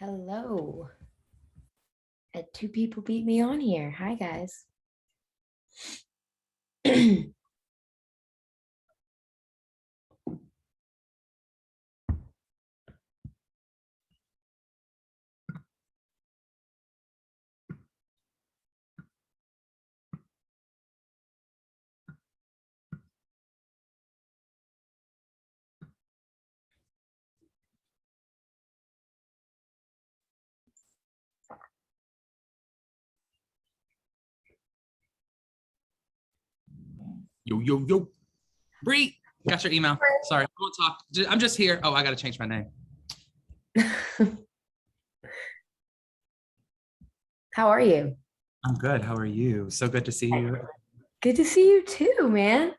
Hello. Two people beat me on here. Hi, guys. Yo. Bree, got your email. Sorry, I won't talk. I'm just here. Oh, I got to change my name. How are you? I'm good. How are you? So good to see you. Good to see you too, man.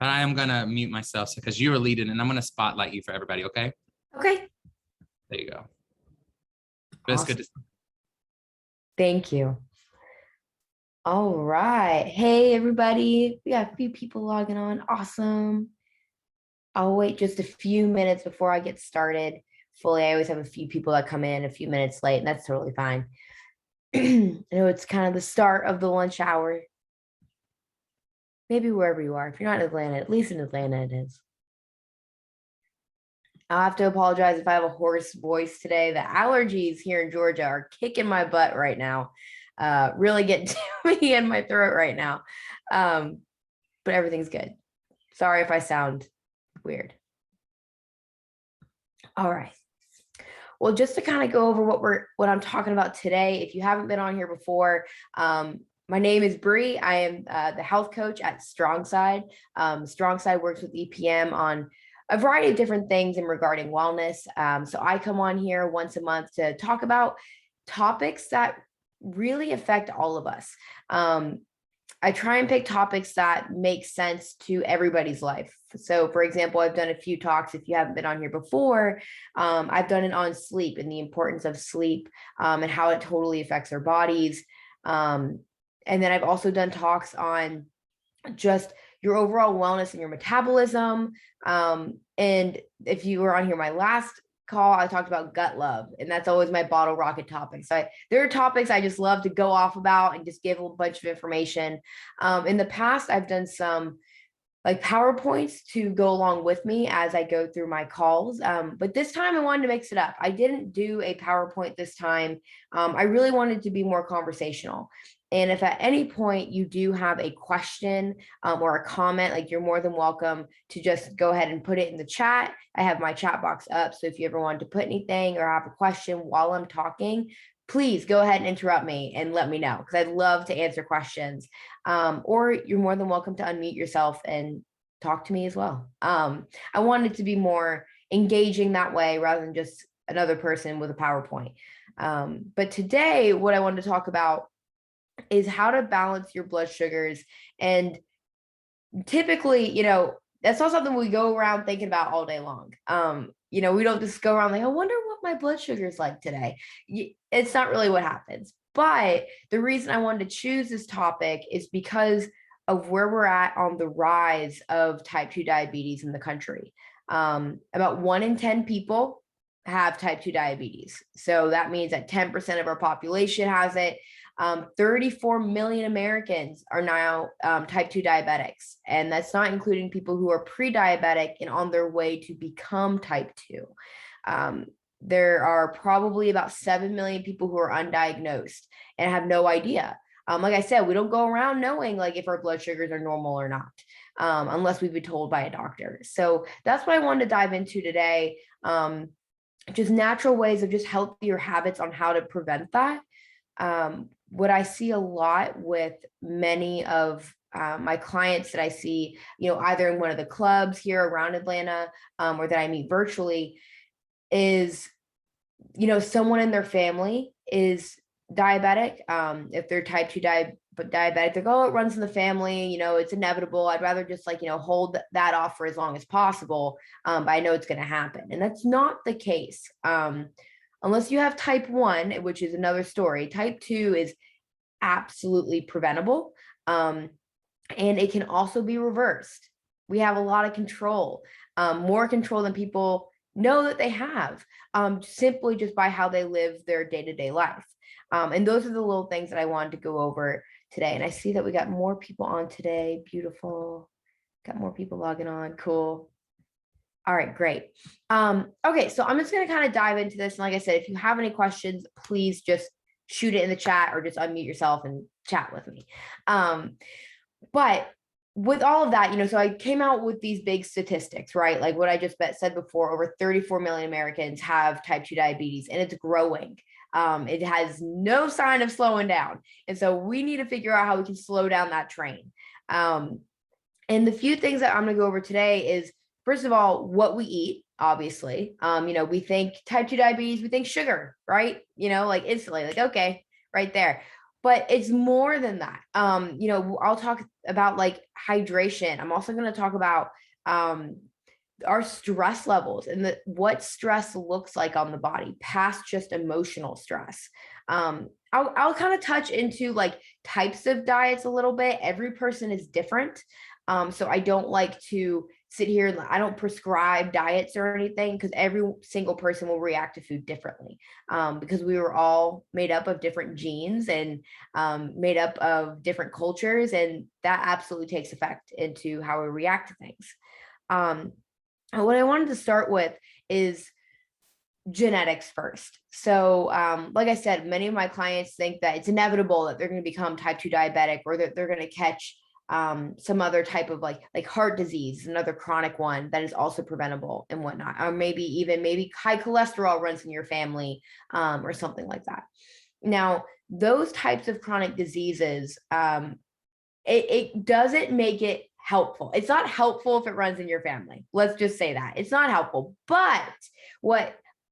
But I am going to mute myself because you were leading and I'm going to spotlight you for everybody, okay? Okay. There you go. But awesome. It's good to see you. Thank you. All right. Hey, everybody. We got a few people logging on. Awesome. I'll wait just a few minutes before I get started fully. I always have a few people that come in a few minutes late, and that's totally fine. I know it's kind of the start of the lunch hour. Maybe wherever you are. If you're not in Atlanta, at least in Atlanta it is. I'll have to apologize if I have a hoarse voice today. The allergies here in Georgia are kicking my butt right now. Really getting to me in my throat right now. But everything's good. Sorry if I sound weird. All right. Well, just to kind of go over what I'm talking about today, if you haven't been on here before, my name is Bree. I am the health coach at StrongSide. StrongSide works with EPM on a variety of different things in regarding wellness. So I come on here once a month to talk about topics that really affect all of us. I try and pick topics that make sense to everybody's life. So for example, I've done a few talks. If you haven't been on here before, I've done it on sleep and the importance of sleep and how it totally affects our bodies. And then I've also done talks on just your overall wellness and your metabolism. And if you were on here, my last call, I talked about gut love, and that's always my bottle rocket topic. So there are topics I just love to go off about and just give a bunch of information. In the past, I've done some like PowerPoints to go along with me as I go through my calls. But this time I wanted to mix it up. I didn't do a PowerPoint this time. I really wanted to be more conversational. And if at any point you do have a question or a comment, like you're more than welcome to just go ahead and put it in the chat. I have my chat box up. So if you ever wanted to put anything or have a question while I'm talking, please go ahead and interrupt me and let me know, because I'd love to answer questions. Or you're more than welcome to unmute yourself and talk to me as well. I wanted to be more engaging that way rather than just another person with a PowerPoint. But today, what I wanted to talk about is how to balance your blood sugars. And typically, that's not something we go around thinking about all day long. We don't just go around like, I wonder what my blood sugar is like today. It's not really what happens. But the reason I wanted to choose this topic is because of where we're at on the rise of type 2 diabetes in the country. About 1 in 10 people have type 2 diabetes. So that means that 10% of our population has it. 34 million Americans are now type 2 diabetics, and that's not including people who are pre-diabetic and on their way to become type 2. There are probably about 7 million people who are undiagnosed and have no idea. Like I said, we don't go around knowing like if our blood sugars are normal or not, unless we've been told by a doctor. So that's what I wanted to dive into today. Just natural ways of just healthier habits on how to prevent that. What I see a lot with many of my clients that I see, either in one of the clubs here around Atlanta or that I meet virtually is, someone in their family is diabetic. If they're type 2 diabetic, they go, oh, it runs in the family, it's inevitable. I'd rather just hold that off for as long as possible. But I know it's going to happen. And that's not the case. Unless you have type 1, which is another story. Type 2 is absolutely preventable. And it can also be reversed. We have a lot of control, more control than people know that they have, simply just by how they live their day-to-day life. And those are the little things that I wanted to go over today. And I see that we got more people on today. Beautiful. Got more people logging on. Cool. All right, great. Okay, so I'm just going to kind of dive into this. And like I said, if you have any questions, please just shoot it in the chat or just unmute yourself and chat with me. But with all of that, so I came out with these big statistics, right? Like what I just said before, over 34 million Americans have type 2 diabetes, and it's growing. It has no sign of slowing down. And so we need to figure out how we can slow down that train. And the few things that I'm going to go over today is, first of all, what we eat, obviously. We think type 2 diabetes, we think sugar, right? Like instantly, like, okay, right there. But it's more than that. I'll talk about like hydration. I'm also going to talk about our stress levels and what stress looks like on the body past just emotional stress. I'll kind of touch into like types of diets a little bit. Every person is different. So I don't like to sit here and I don't prescribe diets or anything, because every single person will react to food differently, because we were all made up of different genes and made up of different cultures, and that absolutely takes effect into how we react to things. What I wanted to start with is genetics first. So like I said, many of my clients think that it's inevitable that they're going to become type 2 diabetic, or that they're going to catch some other type of like heart disease, another chronic one that is also preventable and whatnot, or maybe high cholesterol runs in your family, or something like that. Now, those types of chronic diseases, it doesn't make it helpful. It's not helpful if it runs in your family. Let's just say that it's not helpful. But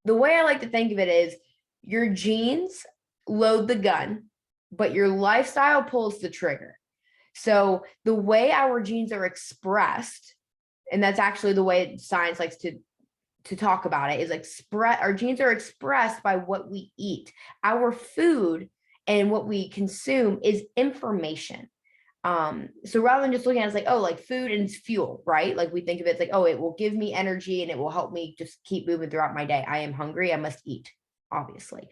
the way I like to think of it is, your genes load the gun, but your lifestyle pulls the trigger. So the way our genes are expressed, and that's actually the way science likes to talk about it, is our genes are expressed by what we eat. Our food and what we consume is information. So rather than just looking at it as like, oh, like food and it's fuel, right? Like we think of it as like, oh, it will give me energy and it will help me just keep moving throughout my day. I am hungry, I must eat, obviously.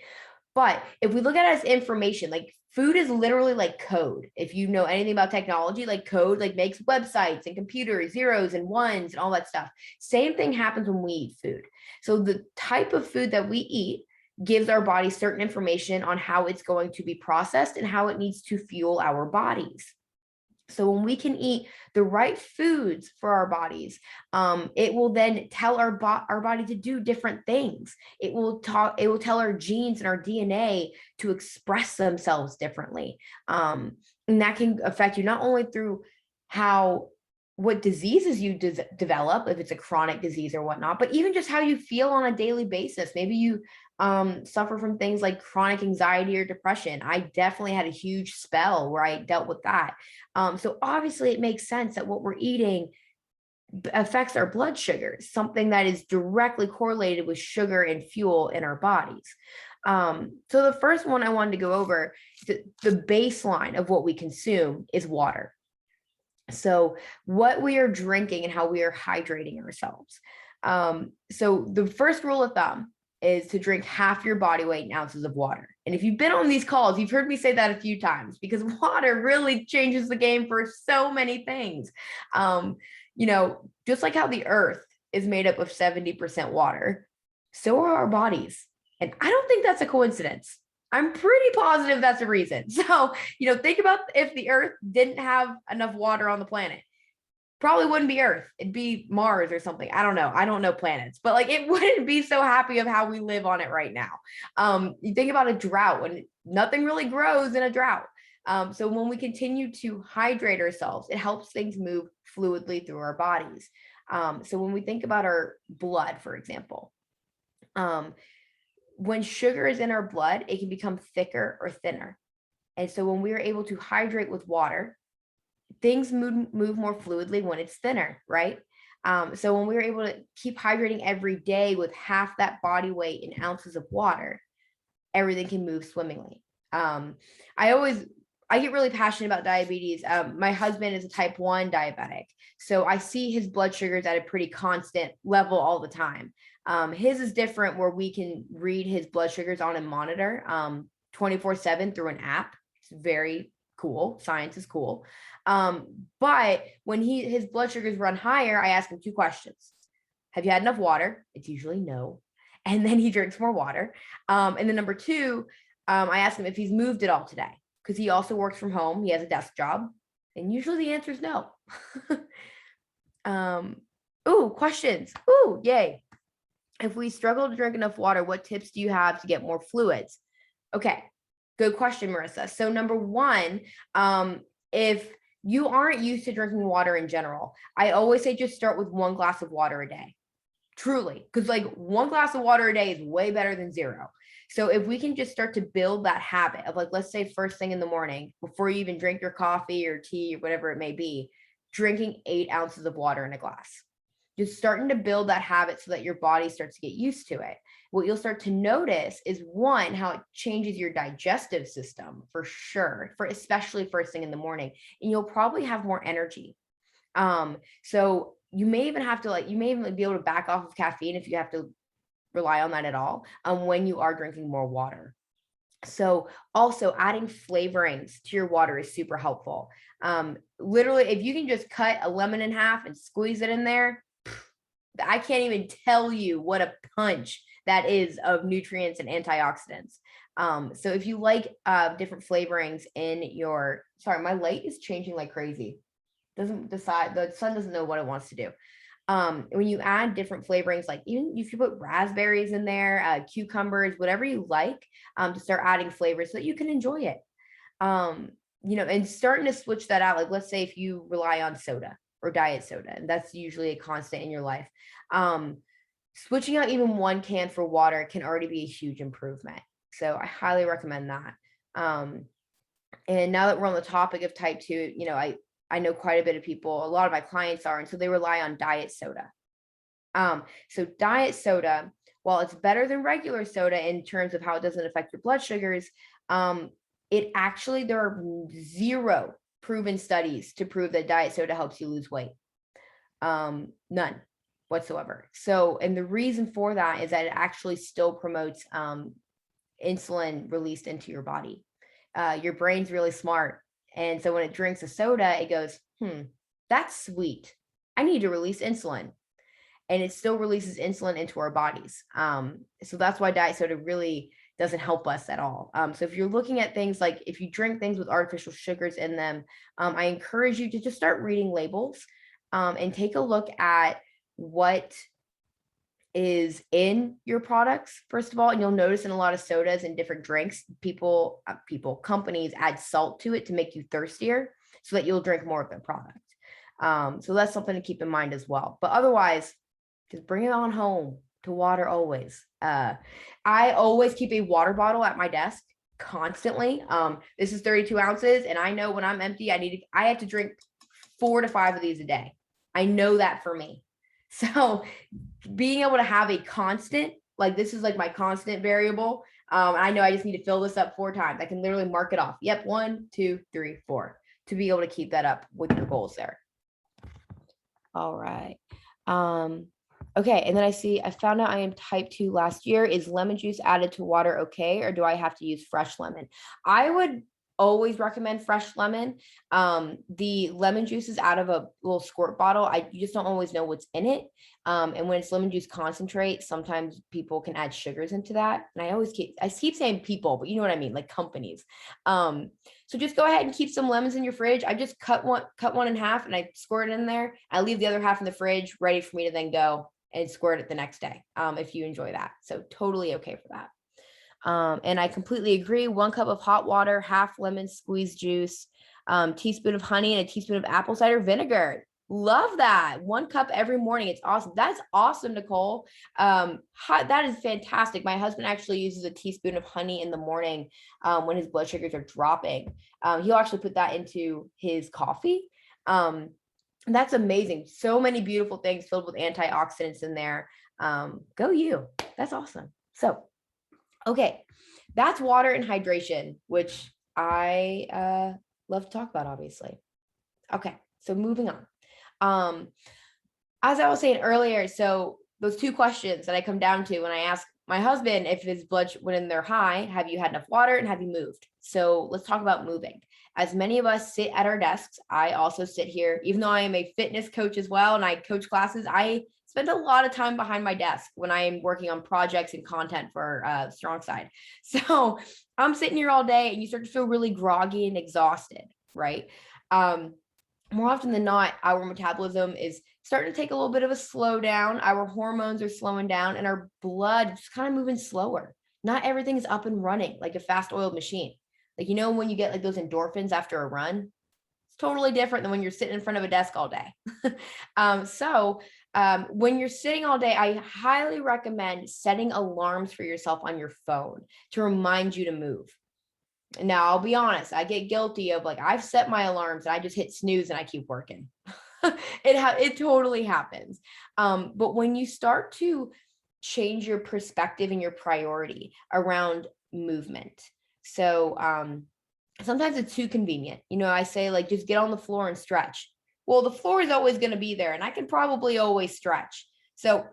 But if we look at it as information, like food is literally like code. If you know anything about technology, like code, like makes websites and computers, zeros and ones and all that stuff. Same thing happens when we eat food. So the type of food that we eat gives our body certain information on how it's going to be processed and how it needs to fuel our bodies. So when we can eat the right foods for our bodies, it will then tell our body to do different things. It will tell our genes and our DNA to express themselves differently. And that can affect you not only through what diseases you develop, if it's a chronic disease or whatnot, but even just how you feel on a daily basis. Maybe you suffer from things like chronic anxiety or depression. I definitely had a huge spell where I dealt with that. So obviously it makes sense that what we're eating affects our blood sugars, something that is directly correlated with sugar and fuel in our bodies. So the first one I wanted to go over, the baseline of what we consume is water. So what we are drinking and how we are hydrating ourselves. So the first rule of thumb is to drink half your body weight in ounces of water. And if you've been on these calls, you've heard me say that a few times, because water really changes the game for so many things. Just like how the earth is made up of 70% water, so are our bodies. And I don't think that's a coincidence. I'm pretty positive that's a reason. So, think about if the earth didn't have enough water on the planet. Probably wouldn't be Earth. It'd be Mars or something. I don't know. I don't know planets, but like it wouldn't be so happy of how we live on it right now. You think about a drought, when nothing really grows in a drought. So when we continue to hydrate ourselves, it helps things move fluidly through our bodies. So when we think about our blood, for example, when sugar is in our blood, it can become thicker or thinner. And so when we are able to hydrate with water, things move more fluidly when it's thinner, right? So when we were able to keep hydrating every day with half that body weight in ounces of water, everything can move swimmingly. I always I get really passionate about diabetes. My husband is a type 1 diabetic. So I see his blood sugars at a pretty constant level all the time. His is different where we can read his blood sugars on a monitor 24/7 through an app. It's very cool. Science is cool. But when his blood sugars run higher, I ask him 2 questions. Have you had enough water? It's usually no. And then he drinks more water. And then number 2, I ask him if he's moved at all today, because he also works from home. He has a desk job. And usually the answer is no. Questions. Ooh, yay. If we struggle to drink enough water, what tips do you have to get more fluids? Okay, good question, Marissa. So number 1, if you aren't used to drinking water in general, I always say just start with 1 glass of water a day. Truly, because like 1 glass of water a day is way better than 0. So if we can just start to build that habit of, like, let's say first thing in the morning, before you even drink your coffee or tea or whatever it may be, drinking 8 ounces of water in a glass. Just starting to build that habit so that your body starts to get used to it. What you'll start to notice is, 1, how it changes your digestive system for sure, for especially first thing in the morning, and you'll probably have more energy. So you may even have to you may even be able to back off of caffeine if you have to rely on that at all, when you are drinking more water. So also adding flavorings to your water is super helpful. Literally, if you can just cut a lemon in half and squeeze it in there, I can't even tell you what a punch that is of nutrients and antioxidants. So if you like different flavorings in your, sorry, my light is changing like crazy. Doesn't decide, the sun doesn't know what it wants to do. When you add different flavorings, like even if you put raspberries in there, cucumbers, whatever you like, to start adding flavors so that you can enjoy it. And starting to switch that out. Like, let's say if you rely on soda or diet soda, and that's usually a constant in your life. Switching out even 1 can for water can already be a huge improvement. So I highly recommend that. And now that we're on the topic of type 2, I know quite a bit of people, a lot of my clients are, and so they rely on diet soda. So diet soda, while it's better than regular soda in terms of how it doesn't affect your blood sugars, there are 0 proven studies to prove that diet soda helps you lose weight. None whatsoever. So, and the reason for that is that it actually still promotes insulin released into your body. Your brain's really smart. And so when it drinks a soda, it goes, that's sweet. I need to release insulin. And it still releases insulin into our bodies. So that's why diet soda really doesn't help us at all. So if you're looking at things like, if you drink things with artificial sugars in them, I encourage you to just start reading labels and take a look at what is in your products, first of all. And you'll notice in a lot of sodas and different drinks, companies add salt to it to make you thirstier so that you'll drink more of their product. So that's something to keep in mind as well. But otherwise, just bring it on home to water always. I always keep a water bottle at my desk constantly. This is 32 ounces. And I know when I'm empty, I have to drink 4 to 5 of these a day. I know that for me. So being able to have a constant, like this is like my constant variable. I know I just need to fill this up 4 times. I can literally mark it off. Yep. 1, 2, 3, 4 to be able to keep that up with your goals there. All right. Okay. And then I found out I am type 2 last year. Is lemon juice added to water okay? Or do I have to use fresh lemon? I would always recommend fresh lemon. The lemon juice is out of a little squirt bottle. You just don't always know what's in it. And when it's lemon juice concentrate, sometimes people can add sugars into that. And I keep saying people, but you know what I mean, like companies. So just go ahead and keep some lemons in your fridge. I just cut one in half and I squirt it in there. I leave the other half in the fridge ready for me to then go and squirt it the next day. If you enjoy that. So totally okay for that. And I completely agree. 1 cup of hot water, half lemon squeeze juice, teaspoon of honey, and a teaspoon of apple cider vinegar. Love that. 1 cup every morning. It's awesome. That's awesome, Nicole. That is fantastic. My husband actually uses a teaspoon of honey in the morning when his blood sugars are dropping. He'll actually put that into his coffee. That's amazing. So many beautiful things filled with antioxidants in there. Go you. That's awesome. So, okay, that's water and hydration, which I love to talk about, obviously. Okay, so moving on. As I was saying earlier, so those two questions that I come down to when I ask my husband if his blood when they're high, have you had enough water and have you moved? So let's talk about moving. As many of us sit at our desks, I also sit here, even though I am a fitness coach as well and I coach classes, I spend a lot of time behind my desk when I am working on projects and content for StrongSide. So I'm sitting here all day and you start to feel really groggy and exhausted, right? More often than not, our metabolism is starting to take a little bit of a slowdown. Our hormones are slowing down and our blood is kind of moving slower. Not everything is up and running like a fast oiled machine. Like, when you get like those endorphins after a run, it's totally different than when you're sitting in front of a desk all day. When you're sitting all day, I highly recommend setting alarms for yourself on your phone to remind you to move. Now, I'll be honest, I get guilty of like, I've set my alarms and I just hit snooze and I keep working. It totally happens. But when you start to change your perspective and your priority around movement. So sometimes it's too convenient. I say like, just get on the floor and stretch. Well, the floor is always going to be there and I can probably always stretch. So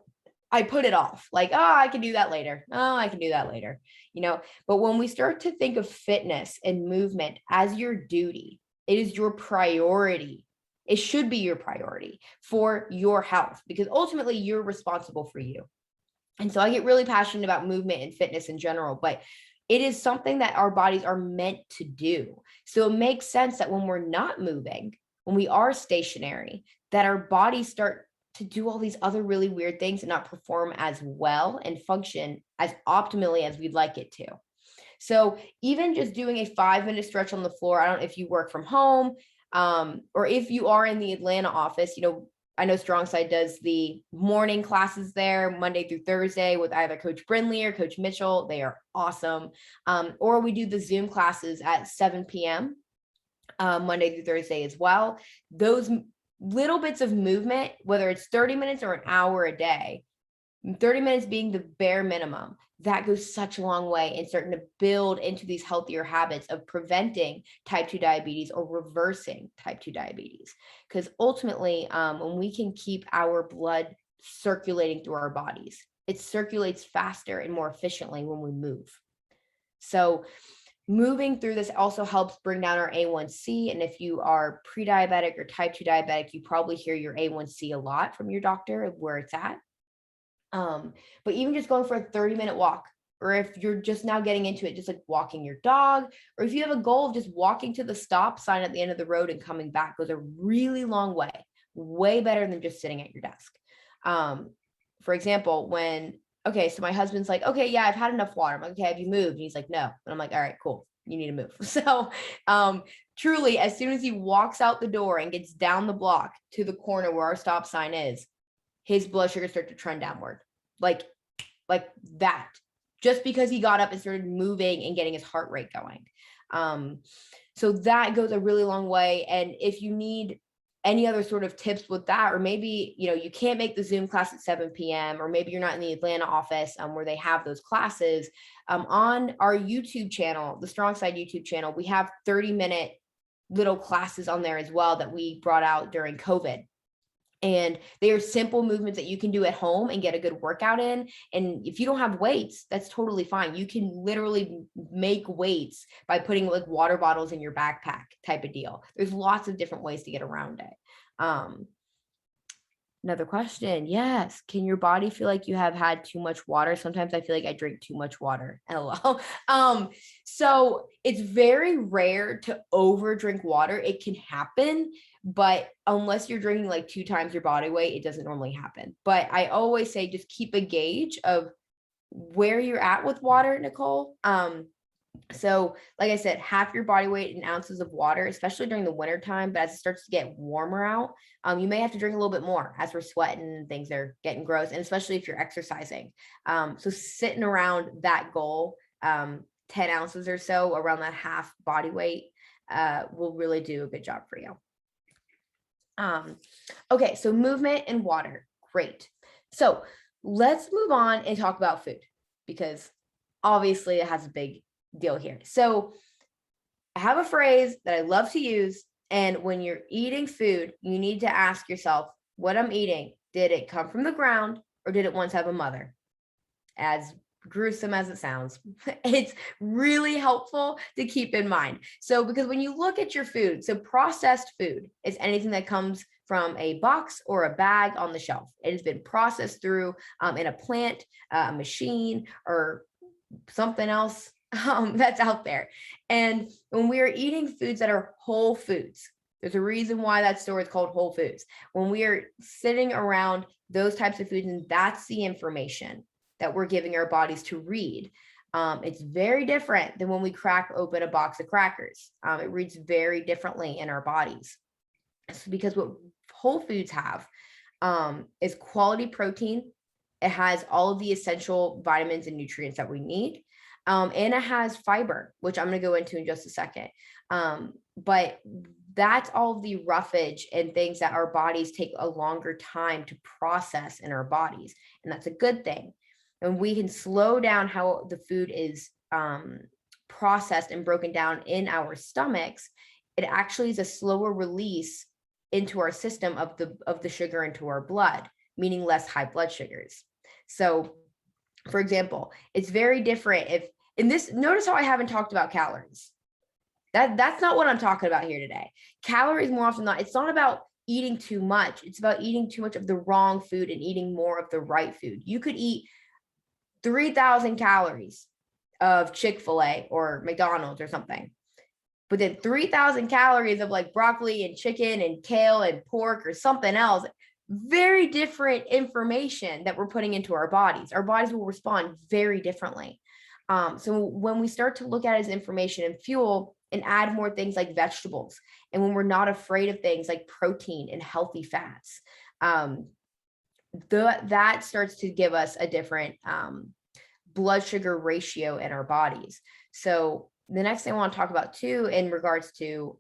I put it off like, I can do that later. Oh, I can do that later. But when we start to think of fitness and movement as your duty, it is your priority. It should be your priority for your health because ultimately you're responsible for you. And so I get really passionate about movement and fitness in general, but it is something that our bodies are meant to do. So it makes sense that when we're not moving, when we are stationary, that our bodies start to do all these other really weird things and not perform as well and function as optimally as we'd like it to. So even just doing a 5-minute stretch on the floor, I don't know if you work from home or if you are in the Atlanta office, I know StrongSide does the morning classes there Monday through Thursday with either Coach Brindley or Coach Mitchell. They are awesome. Or we do the Zoom classes at 7 p.m. Monday through Thursday as well. Those little bits of movement, whether it's 30 minutes or an hour a day, 30 minutes being the bare minimum, that goes such a long way in starting to build into these healthier habits of preventing type 2 diabetes or reversing type 2 diabetes. Because ultimately, when we can keep our blood circulating through our bodies, it circulates faster and more efficiently when we move. So moving through this also helps bring down our A1C. And if you are pre-diabetic or type 2 diabetic, you probably hear your A1C a lot from your doctor of where it's at. But even just going for a 30-minute walk, or if you're just now getting into it, just like walking your dog, or if you have a goal of just walking to the stop sign at the end of the road and coming back, goes a really long way better than just sitting at your desk. For example, so my husband's like, okay, yeah, I've had enough water. I'm like, okay, have you moved? And he's like, no. And I'm like, all right, cool. You need to move. So truly, as soon as he walks out the door and gets down the block to the corner where our stop sign is, his blood sugar starts to trend downward, like that, just because he got up and started moving and getting his heart rate going. So that goes a really long way. And if you need any other sort of tips with that, or maybe, you can't make the Zoom class at 7 p.m., or maybe you're not in the Atlanta office where they have those classes, on our YouTube channel, the StrongSide YouTube channel, we have 30-minute little classes on there as well that we brought out during COVID. And they are simple movements that you can do at home and get a good workout in. And if you don't have weights, that's totally fine. You can literally make weights by putting like water bottles in your backpack type of deal. There's lots of different ways to get around it. Another question. Yes. Can your body feel like you have had too much water? Sometimes I feel like I drink too much water. LOL. So it's very rare to over drink water. It can happen, but unless you're drinking like 2 times your body weight, it doesn't normally happen. But I always say, just keep a gauge of where you're at with water, Nicole. So like I said, half your body weight in ounces of water, especially during the winter time, but as it starts to get warmer out, you may have to drink a little bit more as we're sweating and things are getting gross. And especially if you're exercising. So sitting around that goal, 10 ounces or so around that half body weight, will really do a good job for you. Okay. So movement and water. Great. So let's move on and talk about food, because obviously it has a big deal here. So I have a phrase that I love to use. And when you're eating food, you need to ask yourself, what I'm eating, did it come from the ground or did it once have a mother? As gruesome as it sounds, it's really helpful to keep in mind. So, because when you look at your food, so processed food is anything that comes from a box or a bag on the shelf. It has been processed through in a plant, a machine, or something else that's out there. And when we are eating foods that are whole foods, there's a reason why that store is called Whole Foods. When we are sitting around those types of foods, and that's the information that we're giving our bodies to read. It's very different than when we crack open a box of crackers. It reads very differently in our bodies. It's because what whole foods have is quality protein. It has all of the essential vitamins and nutrients that we need. And it has fiber, which I'm going to go into in just a second. But that's all the roughage and things that our bodies take a longer time to process in our bodies. And that's a good thing. And we can slow down how the food is processed and broken down in our stomachs. It actually is a slower release into our system of the sugar into our blood, meaning less high blood sugars. So, for example, it's very different if in this, notice how I haven't talked about calories. That's not what I'm talking about here today. Calories more often than not, it's not about eating too much. It's about eating too much of the wrong food and eating more of the right food. You could eat 3,000 calories of Chick-fil-A or McDonald's or something, but then 3,000 calories of like broccoli and chicken and kale and pork or something else. Very different information that we're putting into our bodies. Our bodies will respond very differently. So when we start to look at it as information and fuel and add more things like vegetables, and when we're not afraid of things like protein and healthy fats, that starts to give us a different blood sugar ratio in our bodies. So the next thing I want to talk about too, in regards to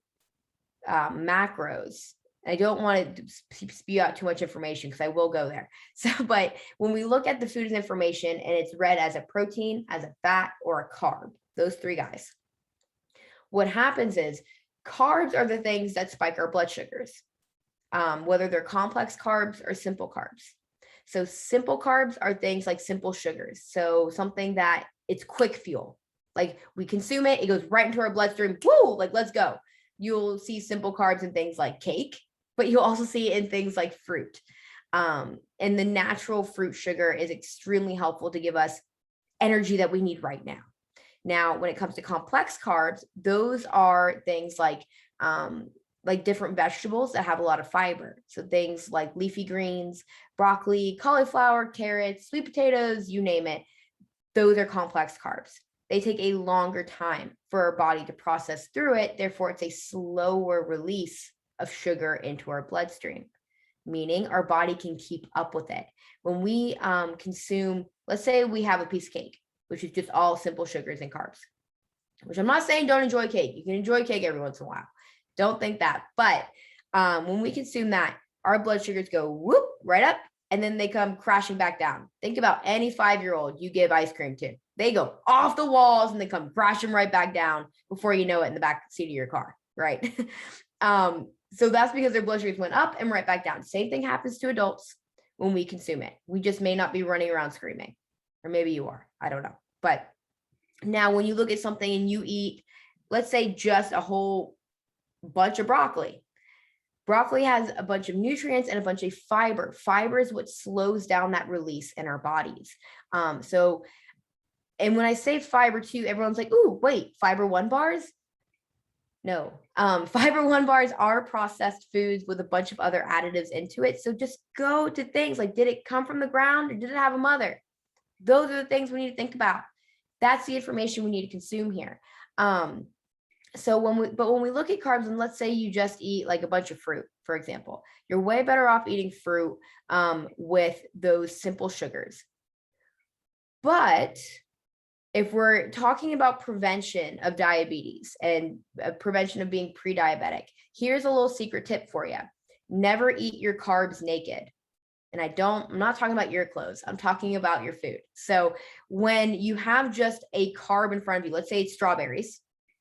macros, I don't want to spew out too much information because I will go there. So, but when we look at the food as information and it's read as a protein, as a fat, or a carb, those three guys, what happens is carbs are the things that spike our blood sugars, whether they're complex carbs or simple carbs. So simple carbs are things like simple sugars. So something that it's quick fuel, like we consume it, it goes right into our bloodstream. Woo, like let's go. You'll see simple carbs in things like cake, but you'll also see it in things like fruit. And the natural fruit sugar is extremely helpful to give us energy that we need right now. Now, when it comes to complex carbs, those are things like different vegetables that have a lot of fiber. So things like leafy greens, broccoli, cauliflower, carrots, sweet potatoes, you name it. Those are complex carbs. They take a longer time for our body to process through it. Therefore, it's a slower release of sugar into our bloodstream, meaning our body can keep up with it. When we consume, let's say we have a piece of cake, which is just all simple sugars and carbs, which I'm not saying don't enjoy cake. You can enjoy cake every once in a while. Don't think that. But when we consume that, our blood sugars go whoop right up and then they come crashing back down. Think about any 5-year-old you give ice cream to. They go off the walls and they come crashing right back down before you know it in the back seat of your car, right? So that's because their blood sugars went up and right back down. Same thing happens to adults when we consume it. We just may not be running around screaming, or maybe you are. I don't know. But now when you look at something and you eat, let's say just a whole bunch of broccoli. Broccoli has a bunch of nutrients and a bunch of fiber. Fiber is what slows down that release in our bodies. And when I say fiber too, everyone's like, ooh, wait, fiber one bars? No, fiber one bars are processed foods with a bunch of other additives into it. So just go to things like, did it come from the ground or did it have a mother? Those are the things we need to think about. That's the information we need to consume here. So when we look at carbs, and let's say you just eat like a bunch of fruit, for example, you're way better off eating fruit with those simple sugars. But if we're talking about prevention of diabetes and prevention of being pre-diabetic, here's a little secret tip for you. Never eat your carbs naked. And I'm not talking about your clothes. I'm talking about your food. So when you have just a carb in front of you, let's say it's strawberries,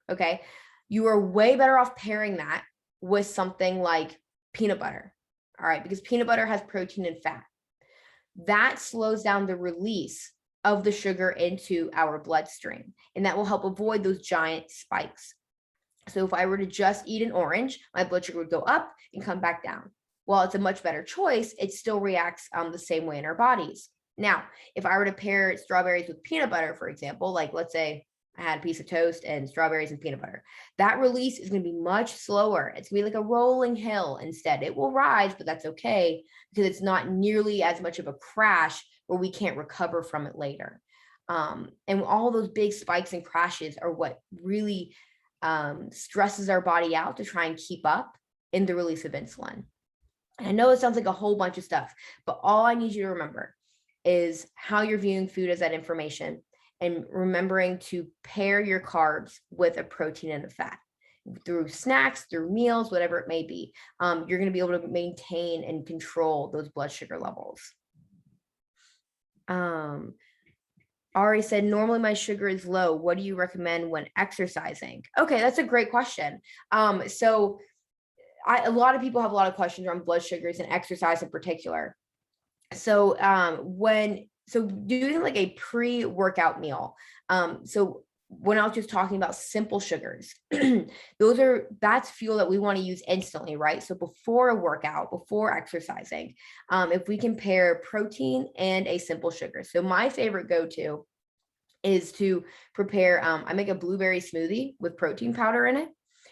okay? you are way better off pairing that with something like peanut butter. All right, because peanut butter has protein and fat. That slows down the release of the sugar into our bloodstream, and that will help avoid those giant spikes. So if I were to just eat an orange, my blood sugar would go up and come back down. While it's a much better choice, it still reacts the same way in our bodies. Now, if I were to pair strawberries with peanut butter, for example, like let's say I had a piece of toast and strawberries and peanut butter, that release is going to be much slower. It's going to be like a rolling hill instead. It will rise, but that's okay because it's not nearly as much of a crash where we can't recover from it later. And all those big spikes and crashes are what really stresses our body out to try and keep up in the release of insulin. And I know it sounds like a whole bunch of stuff, but all I need you to remember is how you're viewing food as that information, and remembering to pair your carbs with a protein and a fat through snacks, through meals, whatever it may be. You're going to be able to maintain and control those blood sugar levels. Ari said, normally my sugar is low. What do you recommend when exercising? Okay, that's a great question. So a lot of people have a lot of questions around blood sugars and exercise in particular. So doing like a pre-workout meal. So when I was just talking about simple sugars, that's fuel that we want to use instantly, right? So before a workout, before exercising, if we can pair protein and a simple sugar. So my favorite go-to is to prepare, I make a blueberry smoothie with protein powder in it.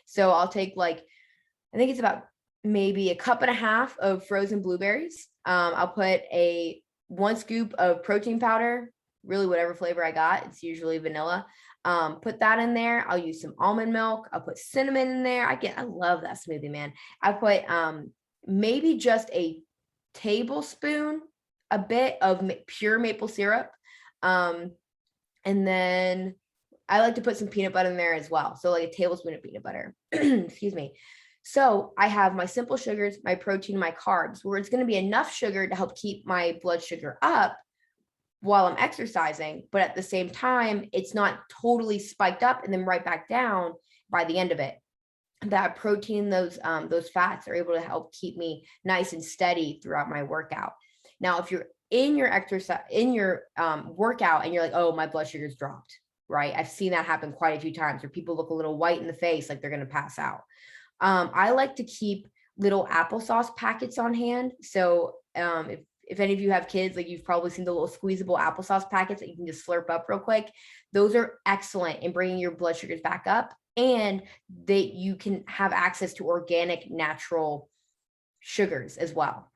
So I'll take I think it's about maybe a cup and a half of frozen blueberries. I'll put 1 scoop of protein powder, really whatever flavor I got. It's usually vanilla. Put that in there. I'll use some almond milk. I'll put cinnamon in there. I love that smoothie, man. I put maybe just a tablespoon, a bit of pure maple syrup. And then I like to put some peanut butter in there as well. So like a tablespoon of peanut butter, excuse me. So I have my simple sugars, my protein, my carbs, where it's going to be enough sugar to help keep my blood sugar up while I'm exercising. But at the same time, it's not totally spiked up and then right back down by the end of it. That protein, those fats are able to help keep me nice and steady throughout my workout. Now, if you're in your exercise, in your workout, and you're like, oh, my blood sugar's dropped, right? I've seen that happen quite a few times where people look a little white in the face, like they're going to pass out. I like to keep little applesauce packets on hand. So if any of you have kids, like you've probably seen the little squeezable applesauce packets that you can just slurp up real quick. Those are excellent in bringing your blood sugars back up, and that you can have access to organic, natural sugars as well.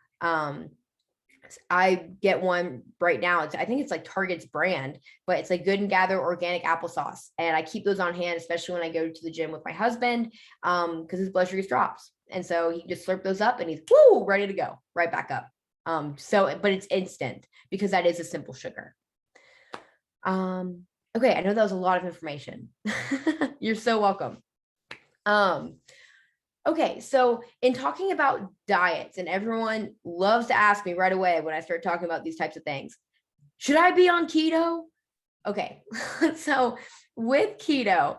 I get one right now. I think it's like Target's brand, but it's like Good and Gather organic applesauce. And I keep those on hand, especially when I go to the gym with my husband, because his blood sugar drops. And so he just slurp those up and he's ready to go right back up. But it's instant because that is a simple sugar. Okay, I know that was a lot of information. You're so welcome. Okay, so in talking about diets, and everyone loves to ask me right away when I start talking about these types of things, should I be on keto? Okay, so with keto,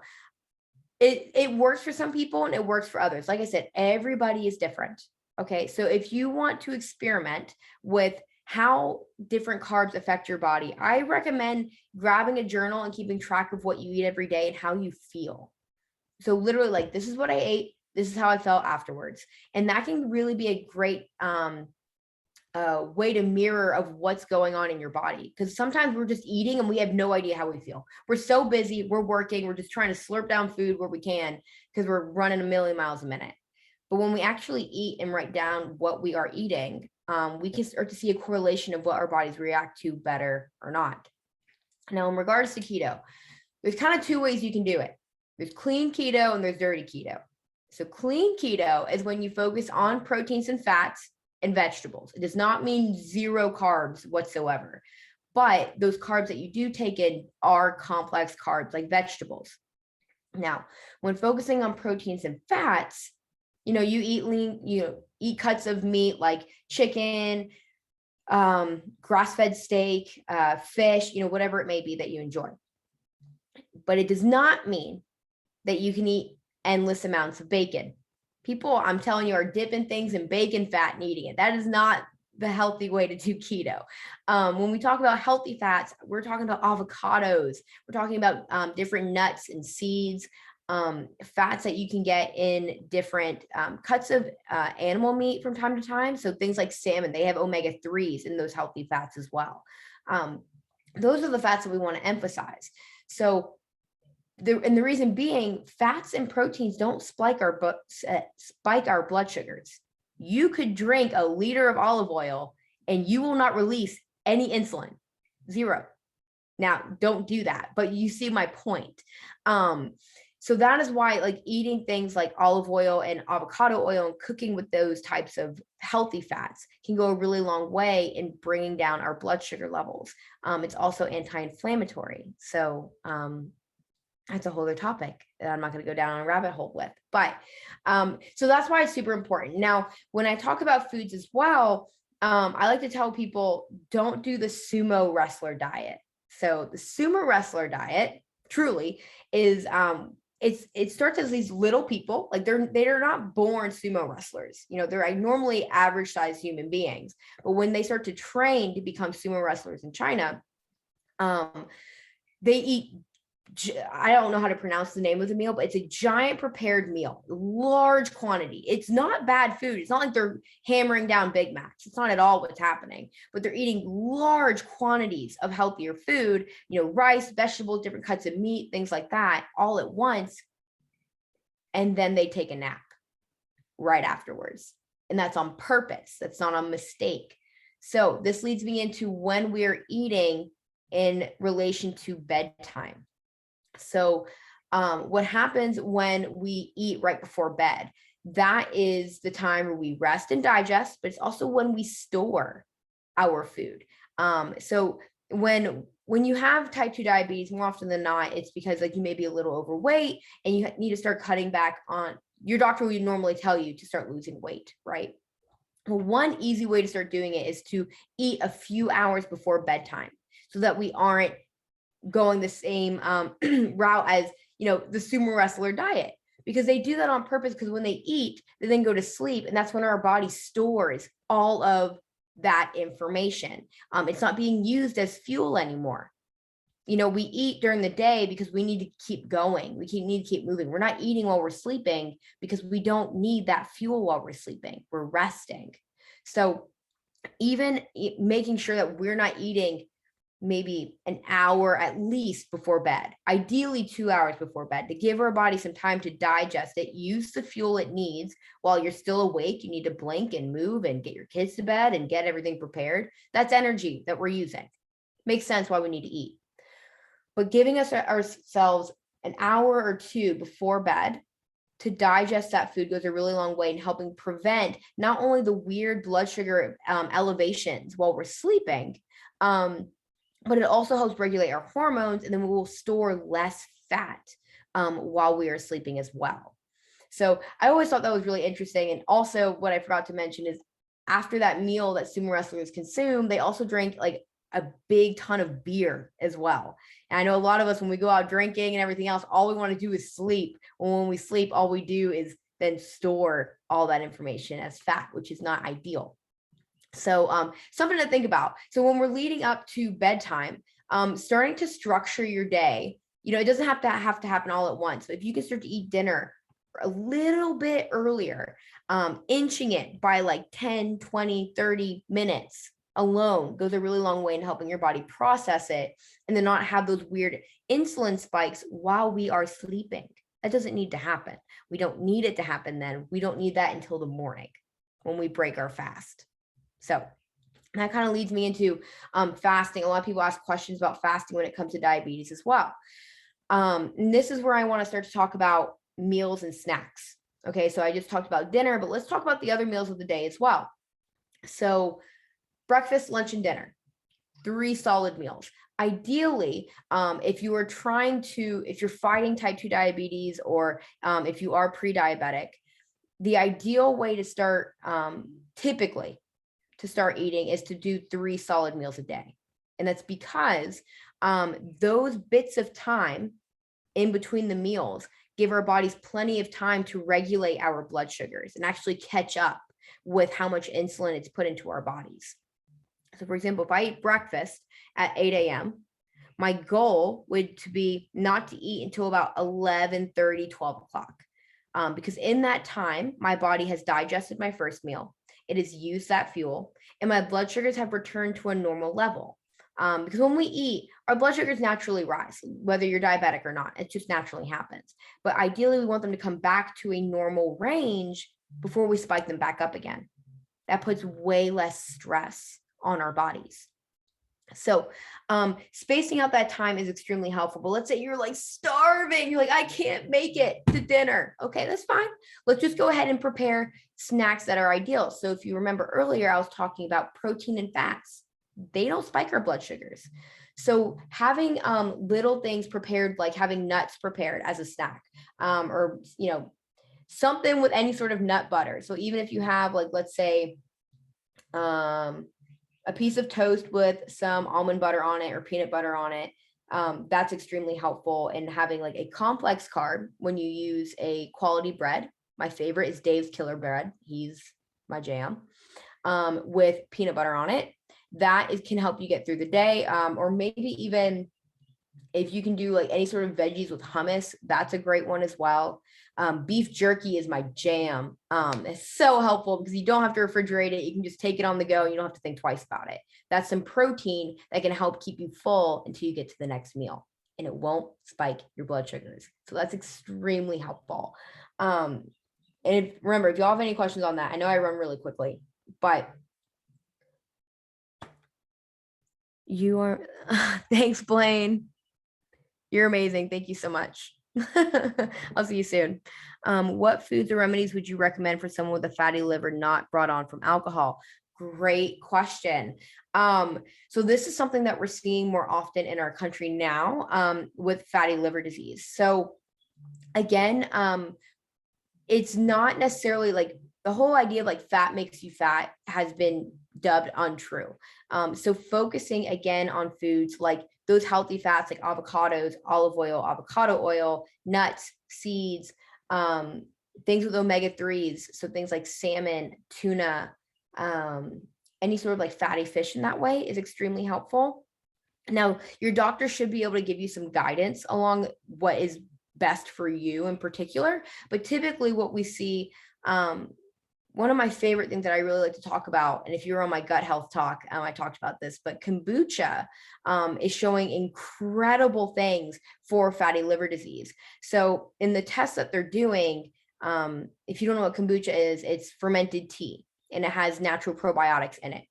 it works for some people and it works for others. Like I said, everybody is different. Okay, so if you want to experiment with how different carbs affect your body, I recommend grabbing a journal and keeping track of what you eat every day and how you feel. So literally, like, this is what I ate. This is how I felt afterwards. And that can really be a great way to mirror of what's going on in your body. Because sometimes we're just eating and we have no idea how we feel. We're so busy, we're working, we're just trying to slurp down food where we can because we're running a million miles a minute. But when we actually eat and write down what we are eating, we can start to see a correlation of what our bodies react to better or not. Now, in regards to keto, there's kind of 2 ways you can do it. There's clean keto and there's dirty keto. So clean keto is when you focus on proteins and fats and vegetables. It does not mean 0 carbs whatsoever, but those carbs that you do take in are complex carbs like vegetables. Now, when focusing on proteins and fats, you eat lean, eat cuts of meat like chicken, grass-fed steak, fish, whatever it may be that you enjoy. But it does not mean that you can eat endless amounts of bacon. People, I'm telling you, are dipping things in bacon fat and eating it. That is not the healthy way to do keto. When we talk about healthy fats, we're talking about avocados. We're talking about different nuts and seeds, fats that you can get in different cuts of animal meat from time to time. So things like salmon, they have omega-3s in those healthy fats as well. Those are the fats that we want to emphasize. So the reason being, fats and proteins don't spike our blood sugars. You could drink a liter of olive oil and you will not release any insulin, zero. Now, don't do that, but you see my point. So that is why, like, eating things like olive oil and avocado oil and cooking with those types of healthy fats can go a really long way in bringing down our blood sugar levels. It's also anti-inflammatory. So that's a whole other topic that I'm not going to go down a rabbit hole with. But so that's why it's super important. Now, when I talk about foods as well, I like to tell people, don't do the sumo wrestler diet. So the sumo wrestler diet truly is it starts as these little people, like they're not born sumo wrestlers. You know, they're like normally average sized human beings. But when they start to train to become sumo wrestlers in China, they eat, I don't know how to pronounce the name of the meal, but it's a giant prepared meal, large quantity. It's not bad food. It's not like they're hammering down Big Macs. It's not at all what's happening, but they're eating large quantities of healthier food, you know, rice, vegetables, different cuts of meat, things like that, all at once. And then they take a nap right afterwards. And that's on purpose. That's not a mistake. So this leads me into when we're eating in relation to bedtime. So what happens when we eat right before bed? That is the time where we rest and digest, but it's also when we store our food. So when you have type 2 diabetes, more often than not, it's because like you may be a little overweight and you need to start cutting back on, your doctor would normally tell you to start losing weight, right? Well, one easy way to start doing it is to eat a few hours before bedtime so that we aren't going the same route as, you know, the sumo wrestler diet, because they do that on purpose, because when they eat, they then go to sleep, and that's when our body stores all of that information. It's not being used as fuel anymore. You know, we eat during the day because we need to keep going. We need to keep moving. We're not eating while we're sleeping because we don't need that fuel while we're sleeping. We're resting. So even making sure that we're not eating maybe an hour at least before bed, ideally 2 hours before bed, to give our body some time to digest it, use the fuel it needs while you're still awake. You need to blink and move and get your kids to bed and get everything prepared. That's energy that we're using. Makes sense why we need to eat. But giving ourselves an hour or two before bed to digest that food goes a really long way in helping prevent not only the weird blood sugar elevations while we're sleeping, but it also helps regulate our hormones, and then we will store less fat while we are sleeping as well. So I always thought that was really interesting. And also what I forgot to mention is after that meal that sumo wrestlers consume, they also drink like a big ton of beer as well. And I know a lot of us, when we go out drinking and everything else, all we want to do is sleep. When we sleep, all we do is then store all that information as fat, which is not ideal. So something to think about. So when we're leading up to bedtime, starting to structure your day, you know, it doesn't have to happen all at once, but if you can start to eat dinner a little bit earlier, inching it by like 10, 20, 30 minutes alone goes a really long way in helping your body process it and then not have those weird insulin spikes while we are sleeping. That doesn't need to happen. We don't need it to happen then. We don't need that until the morning when we break our fast. So that kind of leads me into fasting. A lot of people ask questions about fasting when it comes to diabetes as well. And this is where I want to start to talk about meals and snacks. Okay, so I just talked about dinner, but let's talk about the other meals of the day as well. So breakfast, lunch, and dinner, 3 solid meals. Ideally, if you're fighting type 2 diabetes, or if you are pre-diabetic, the ideal way to start, typically, to start eating is to do 3 solid meals a day. And that's because those bits of time in between the meals give our bodies plenty of time to regulate our blood sugars and actually catch up with how much insulin it's put into our bodies. So for example, if I eat breakfast at 8 a.m., my goal would to be not to eat until about 11:30, 12 o'clock. Because in that time, my body has digested my first meal. It has used that fuel and my blood sugars have returned to a normal level. Because when we eat, our blood sugars naturally rise, whether you're diabetic or not. It just naturally happens. But ideally, we want them to come back to a normal range before we spike them back up again. That puts way less stress on our bodies. So spacing out that time is extremely helpful. But let's say you're like starving. You're like, I can't make it to dinner. Okay, that's fine. Let's just go ahead and prepare snacks that are ideal. So if you remember earlier, I was talking about protein and fats. They don't spike our blood sugars. So having little things prepared, like having nuts prepared as a snack, or, something with any sort of nut butter. So even if you have, like, let's say, a piece of toast with some almond butter on it or peanut butter on it, that's extremely helpful in having like a complex carb when you use a quality bread. My favorite is Dave's Killer Bread. He's my jam, with peanut butter on it. That can help you get through the day, or maybe even if you can do like any sort of veggies with hummus, that's a great one as well. Beef jerky is my jam. It's so helpful because you don't have to refrigerate it. You can just take it on the go. And you don't have to think twice about it. That's some protein that can help keep you full until you get to the next meal, and it won't spike your blood sugars. So that's extremely helpful. Remember, if y'all have any questions on that, I know I run really quickly, but you are, thanks, Blaine. You're amazing. Thank you so much. I'll see you soon. What foods or remedies would you recommend for someone with a fatty liver not brought on from alcohol? Great question. So this is something that we're seeing more often in our country now, with fatty liver disease. So again, it's not necessarily like the whole idea of like fat makes you fat has been dubbed untrue. So focusing again on foods like those healthy fats like avocados, olive oil, avocado oil, nuts, seeds, things with omega-3s. So things like salmon, tuna, any sort of like fatty fish in that way is extremely helpful. Now, your doctor should be able to give you some guidance along what is best for you in particular. But typically what we see, one of my favorite things that I really like to talk about, and if you're on my gut health talk, I talked about this, but kombucha is showing incredible things for fatty liver disease. So in the tests that they're doing, if you don't know what kombucha is, it's fermented tea and it has natural probiotics in it.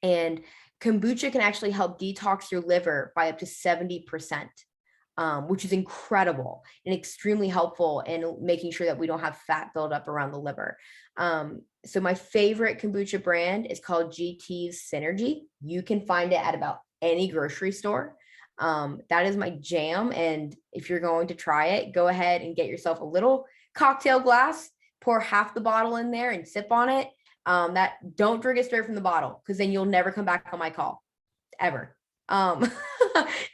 And kombucha can actually help detox your liver by up to 70%. Which is incredible and extremely helpful in making sure that we don't have fat buildup around the liver. So my favorite kombucha brand is called GT's Synergy. You can find it at about any grocery store. That is my jam. And if you're going to try it, go ahead and get yourself a little cocktail glass, pour half the bottle in there and sip on it. Don't drink it straight from the bottle because then you'll never come back on my call ever.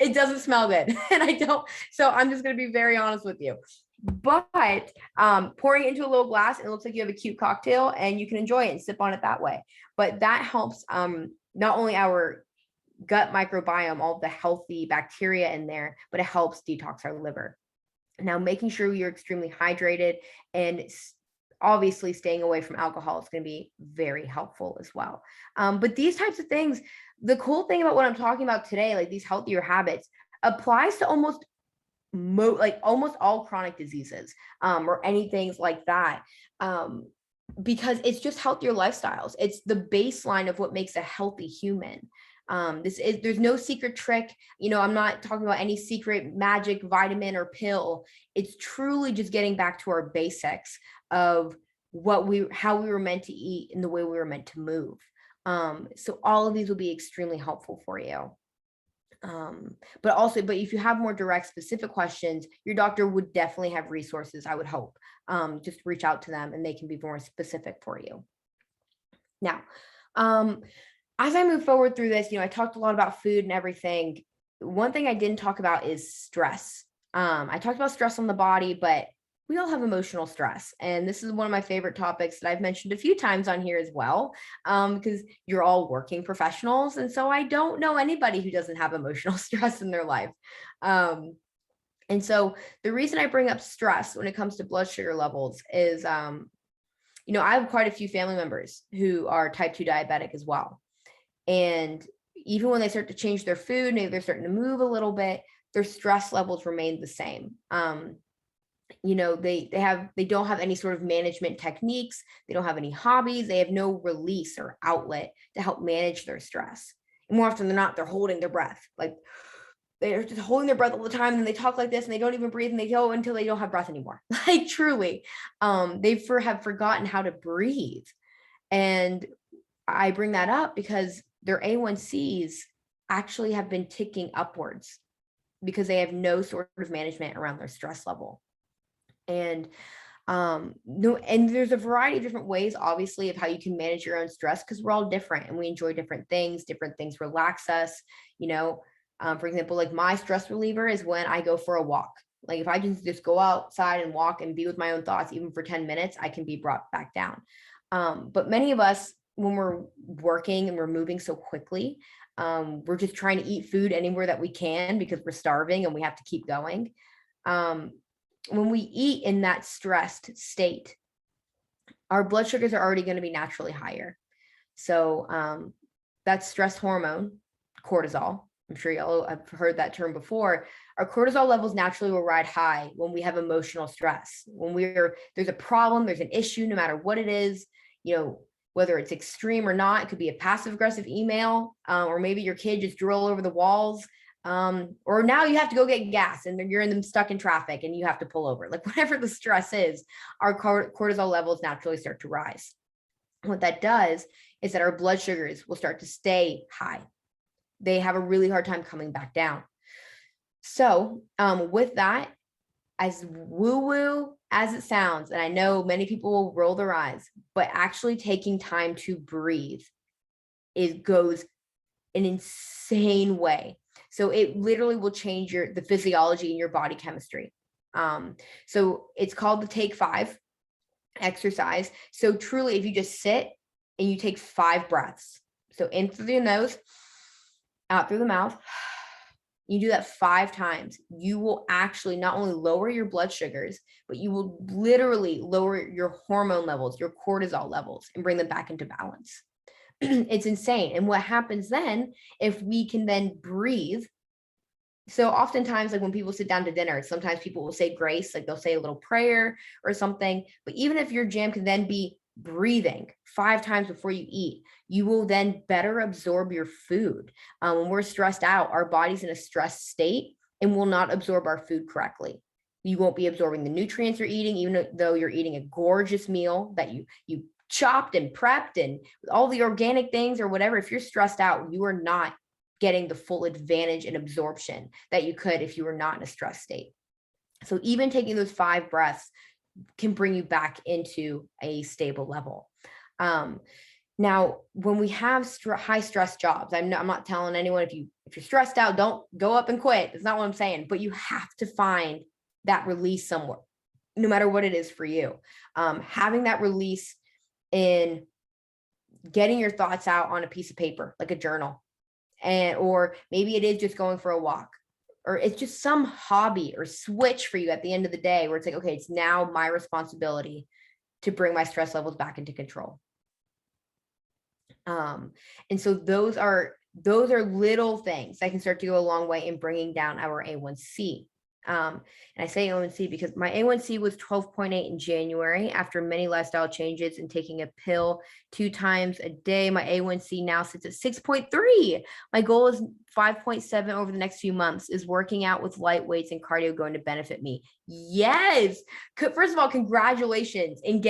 It doesn't smell good and I don't, so I'm just going to be very honest with you, but pouring it into a little glass and it looks like you have a cute cocktail and you can enjoy it and sip on it that way. But that helps not only our gut microbiome, all the healthy bacteria in there, but it helps detox our liver. Now, making sure you're extremely hydrated and obviously staying away from alcohol is going to be very helpful as well. But these types of things, the cool thing about what I'm talking about today, like these healthier habits, applies to almost all chronic diseases, or anything like that, because it's just healthier lifestyles. It's the baseline of what makes a healthy human. There's no secret trick. I'm not talking about any secret magic vitamin or pill. It's truly just getting back to our basics of how we were meant to eat and the way we were meant to move. So all of these will be extremely helpful for you. But if you have more direct, specific questions, your doctor would definitely have resources, I would hope. Just reach out to them and they can be more specific for you. Now, as I move forward through this, I talked a lot about food and everything. One thing I didn't talk about is stress. I talked about stress on the body, but we all have emotional stress. And this is one of my favorite topics that I've mentioned a few times on here as well, because you're all working professionals. And so I don't know anybody who doesn't have emotional stress in their life. And so the reason I bring up stress when it comes to blood sugar levels is, I have quite a few family members who are type 2 diabetic as well. And even when they start to change their food, maybe they're starting to move a little bit, their stress levels remain the same. They don't have any sort of management techniques. They don't have any hobbies. They have no release or outlet to help manage their stress. And more often than not, they're holding their breath. Like they're just holding their breath all the time, and they talk like this and they don't even breathe, and they go until they don't have breath anymore. Like truly, they have forgotten how to breathe. And I bring that up because their A1Cs actually have been ticking upwards because they have no sort of management around their stress level. And no, and there's a variety of different ways, obviously, of how you can manage your own stress, because we're all different and we enjoy different things relax us. For example, like my stress reliever is when I go for a walk. Like if I just go outside and walk and be with my own thoughts, even for 10 minutes, I can be brought back down. But many of us, when we're working and we're moving so quickly, we're just trying to eat food anywhere that we can because we're starving and we have to keep going. When we eat in that stressed state, our blood sugars are already going to be naturally higher. So that stress hormone, cortisol, I'm sure y'all have heard that term before. Our cortisol levels naturally will ride high when we have emotional stress. When there's a problem, there's an issue, no matter what it is, whether it's extreme or not. It could be a passive aggressive email, or maybe your kid just drew all over the walls. Or now you have to go get gas and you're stuck in traffic and you have to pull over. Like whatever the stress is, our cortisol levels naturally start to rise. What that does is that our blood sugars will start to stay high. They have a really hard time coming back down. So with that, as woo-woo as it sounds, and I know many people will roll their eyes, but actually taking time to breathe, it goes an insane way. So it literally will change the physiology and your body chemistry. So it's called the Take 5 exercise. So truly, if you just sit and you take 5 breaths, so in through your nose, out through the mouth, you do that 5 times, you will actually not only lower your blood sugars, but you will literally lower your hormone levels, your cortisol levels, and bring them back into balance. It's insane. And what happens then, if we can then breathe, so oftentimes, like when people sit down to dinner, sometimes people will say grace, like they'll say a little prayer or something. But even if your jam can then be breathing 5 times before you eat, you will then better absorb your food. When we're stressed out, our body's in a stressed state and will not absorb our food correctly. You won't be absorbing the nutrients you're eating, even though you're eating a gorgeous meal that you chopped and prepped and all the organic things or whatever. If you're stressed out, you are not getting the full advantage and absorption that you could if you were not in a stress state. So even taking those 5 breaths can bring you back into a stable level. Now, when we have high stress jobs, I'm not telling anyone if you're stressed out, don't go up and quit. That's not what I'm saying, but you have to find that release somewhere, no matter what it is for you. Having that release in getting your thoughts out on a piece of paper, like a journal, or maybe it is just going for a walk, or it's just some hobby or switch for you at the end of the day where it's like, okay, it's now my responsibility to bring my stress levels back into control. And so those are little things that can start to go a long way in bringing down our A1C. And I say A1C because my A1C was 12.8 in January after many lifestyle changes and taking a pill 2 times a day. My A1C now sits at 6.3. My goal is 5.7 over the next few months. Is working out with light weights and cardio going to benefit me? Yes. First of all, congratulations in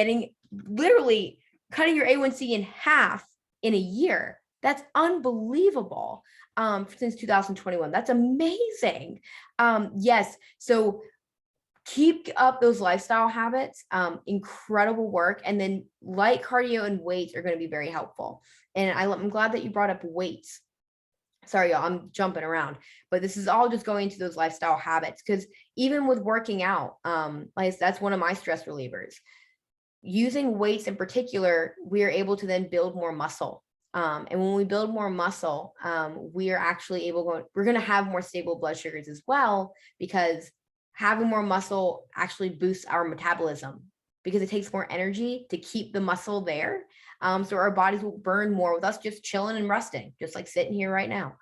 literally cutting your A1C in half in a year. That's unbelievable. Since 2021. That's amazing. Yes. So keep up those lifestyle habits. Incredible work. And then light cardio and weights are going to be very helpful. And I'm glad that you brought up weights. Sorry, y'all, I'm jumping around, but this is all just going into those lifestyle habits. Because even with working out, like that's one of my stress relievers. Using weights in particular, we are able to then build more muscle. And when we build more muscle, we are actually we're going to have more stable blood sugars as well, because having more muscle actually boosts our metabolism, because it takes more energy to keep the muscle there. So our bodies will burn more with us just chilling and resting, just like sitting here right now,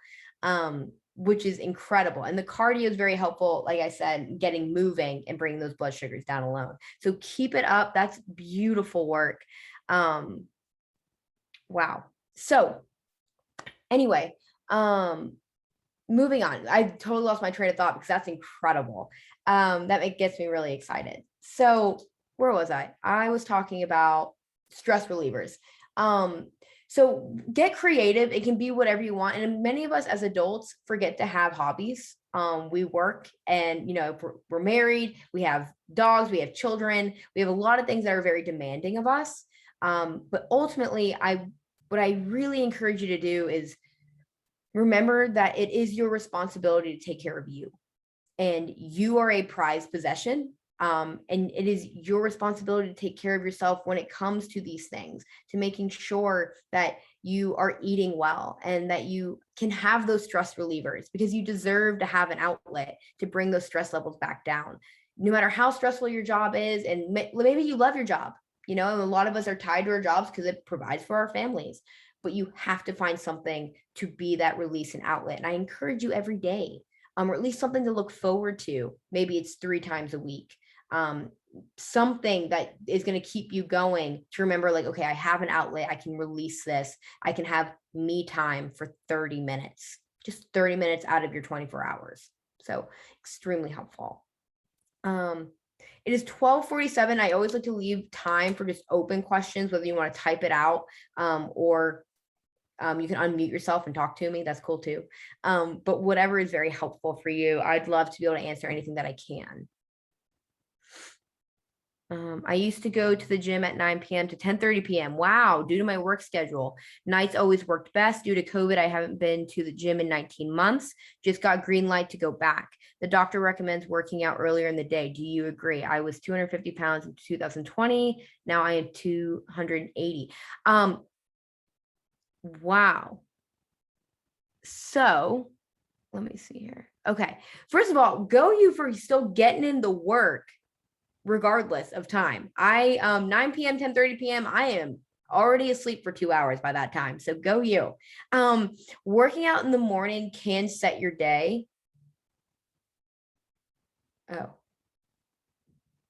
which is incredible. And the cardio is very helpful, like I said, getting moving and bringing those blood sugars down alone. So keep it up. That's beautiful work. Wow. So anyway, moving on. I totally lost my train of thought because that's incredible. That gets me really excited. So where was I? I was talking about stress relievers. So get creative. It can be whatever you want. And many of us as adults forget to have hobbies. We work and, we're married, we have dogs, we have children, we have a lot of things that are very demanding of us. But ultimately, what I really encourage you to do is remember that it is your responsibility to take care of you, and you are a prized possession. And it is your responsibility to take care of yourself when it comes to these things, to making sure that you are eating well and that you can have those stress relievers, because you deserve to have an outlet to bring those stress levels back down. No matter how stressful your job is, and maybe you love your job, and a lot of us are tied to our jobs because it provides for our families, but you have to find something to be that release and outlet. And I encourage you every day, or at least something to look forward to. Maybe it's 3 times a week. Something that is going to keep you going, to remember, like, okay, I have an outlet. I can release this. I can have me time for 30 minutes, just 30 minutes out of your 24 hours. So extremely helpful. It is 12:47. I always like to leave time for just open questions, whether you want to type it out, or you can unmute yourself and talk to me. That's cool too. But whatever is very helpful for you, I'd love to be able to answer anything that I can. I used to go to the gym at 9 p.m. to 10:30 p.m. Wow, due to my work schedule. Nights always worked best. Due to COVID, I haven't been to the gym in 19 months. Just got green light to go back. The doctor recommends working out earlier in the day. Do you agree? I was 250 pounds in 2020. Now I am 280. Wow. So let me see here. Okay. First of all, go you for still getting in the work regardless of time. 9 p.m., 10:30 p.m., I am already asleep for 2 hours by that time. So go you. Working out in the morning can set your day.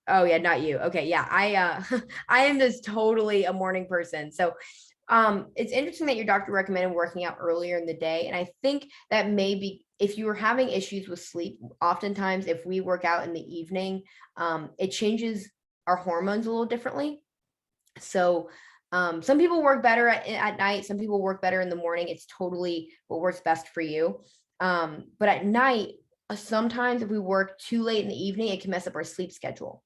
Oh yeah, not you. Okay. Yeah. I am just totally a morning person. So it's interesting that your doctor recommended working out earlier in the day. And I think that maybe if you were having issues with sleep, oftentimes if we work out in the evening, it changes our hormones a little differently. So some people work better at night. Some people work better in the morning. It's totally what works best for you. But at night, sometimes if we work too late in the evening, it can mess up our sleep schedule.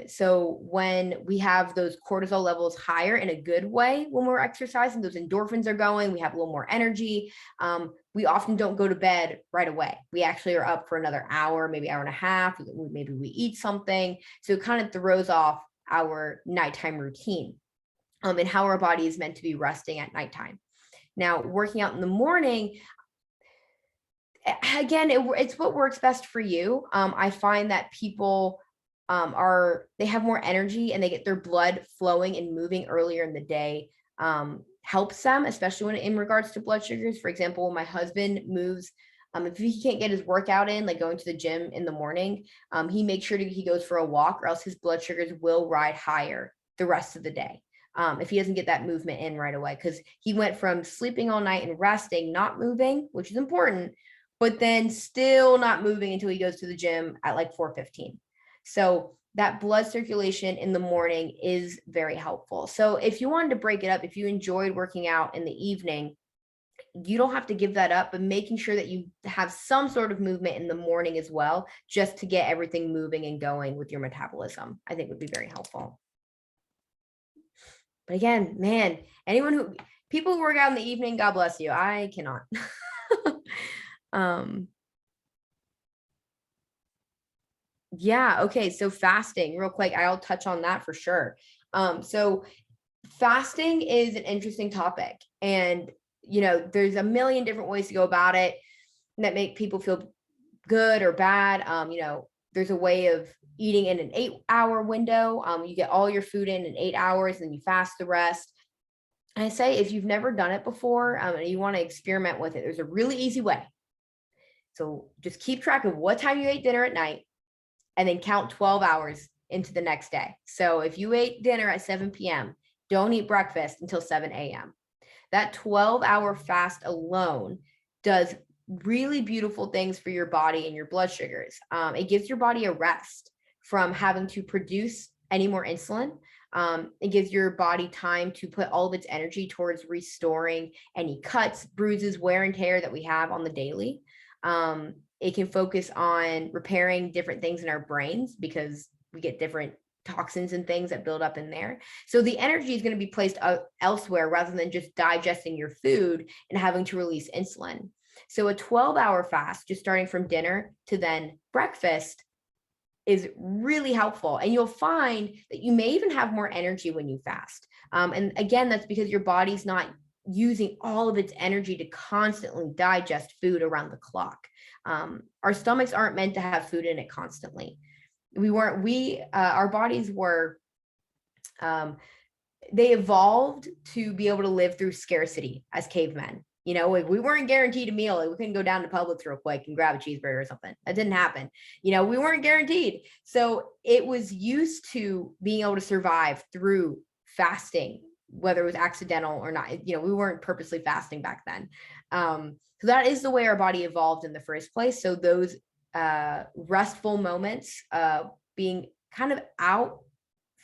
So when we have those cortisol levels higher in a good way, when we're exercising, those endorphins are going, we have a little more energy. We often don't go to bed right away. We actually are up for another hour, maybe hour and a half. Maybe we eat something. So it kind of throws off our nighttime routine, and how our body is meant to be resting at nighttime. Now, working out in the morning, again, it's what works best for you. I find that people they have more energy and they get their blood flowing and moving earlier in the day, helps them, especially when in regards to blood sugars. For example, when my husband moves, if he can't get his workout in, like going to the gym in the morning, he makes sure he goes for a walk, or else his blood sugars will ride higher the rest of the day. If he doesn't get that movement in right away, because he went from sleeping all night and resting, not moving, which is important, but then still not moving until he goes to the gym at like 4:15. So that blood circulation in the morning is very helpful. So if you wanted to break it up, if you enjoyed working out in the evening, you don't have to give that up, but making sure that you have some sort of movement in the morning as well, just to get everything moving and going with your metabolism, I think would be very helpful. But again, man, people who work out in the evening, God bless you. I cannot. Yeah. Okay. So fasting real quick, I'll touch on that for sure. So fasting is an interesting topic, and, there's a million different ways to go about it that make people feel good or bad. There's a way of eating in an 8-hour window. You get all your food in 8 hours and you fast the rest. I say, if you've never done it before, and you want to experiment with it, there's a really easy way. So just keep track of what time you ate dinner at night and then count 12 hours into the next day. So if you ate dinner at 7 p.m., don't eat breakfast until 7 a.m. That 12-hour fast alone does really beautiful things for your body and your blood sugars. It gives your body a rest from having to produce any more insulin. It gives your body time to put all of its energy towards restoring any cuts, bruises, wear and tear that we have on the daily. It can focus on repairing different things in our brains because we get different toxins and things that build up in there. So the energy is going to be placed elsewhere rather than just digesting your food and having to release insulin. So a 12-hour fast, just starting from dinner to then breakfast, is really helpful. And you'll find that you may even have more energy when you fast. And again, that's because your body's not using all of its energy to constantly digest food around the clock. Our stomachs aren't meant to have food in it constantly. Our bodies were, they evolved to be able to live through scarcity as cavemen. We weren't guaranteed a meal. We couldn't go down to Publix real quick and grab a cheeseburger or something. That didn't happen. We weren't guaranteed. So it was used to being able to survive through fasting, whether it was accidental or not. We weren't purposely fasting back then. So that is the way our body evolved in the first place. So those restful moments, being kind of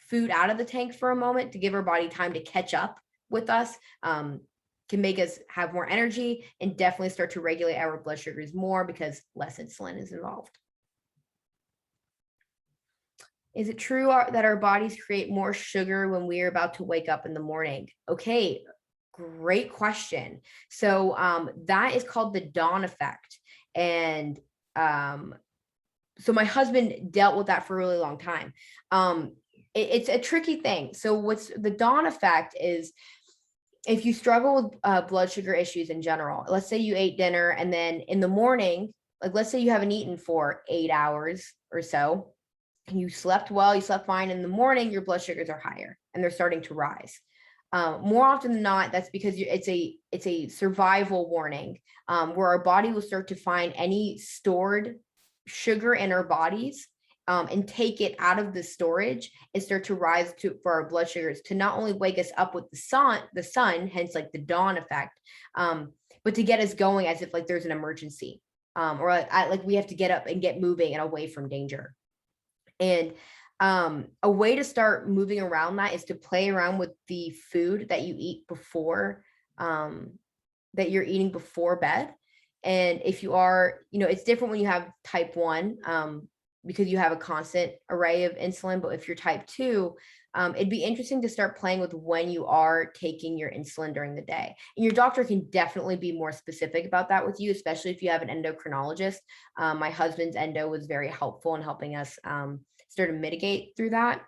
food out of the tank for a moment to give our body time to catch up with us, can make us have more energy and definitely start to regulate our blood sugars more because less insulin is involved. Is it true that our bodies create more sugar when we are about to wake up in the morning? Okay, great question. So that is called the dawn effect. And so my husband dealt with that for a really long time. It's a tricky thing. So what's the dawn effect is, if you struggle with blood sugar issues in general, let's say you ate dinner and then in the morning, like let's say you haven't eaten for 8 hours or so, and you slept well, you slept fine. In the morning, your blood sugars are higher and they're starting to rise. More often than not, that's because it's a survival warning, where our body will start to find any stored sugar in our bodies, and take it out of the storage and start to rise for our blood sugars, to not only wake us up with the sun, hence like the dawn effect, but to get us going as if like there's an emergency, or like we have to get up and get moving and away from danger. And a way to start moving around that is to play around with the food that you eat before, that you're eating before bed. And if you are, it's different when you have type 1, because you have a constant array of insulin. But if you're type 2, it'd be interesting to start playing with when you are taking your insulin during the day. And your doctor can definitely be more specific about that with you, especially if you have an endocrinologist. My husband's endo was very helpful in helping us start to mitigate through that.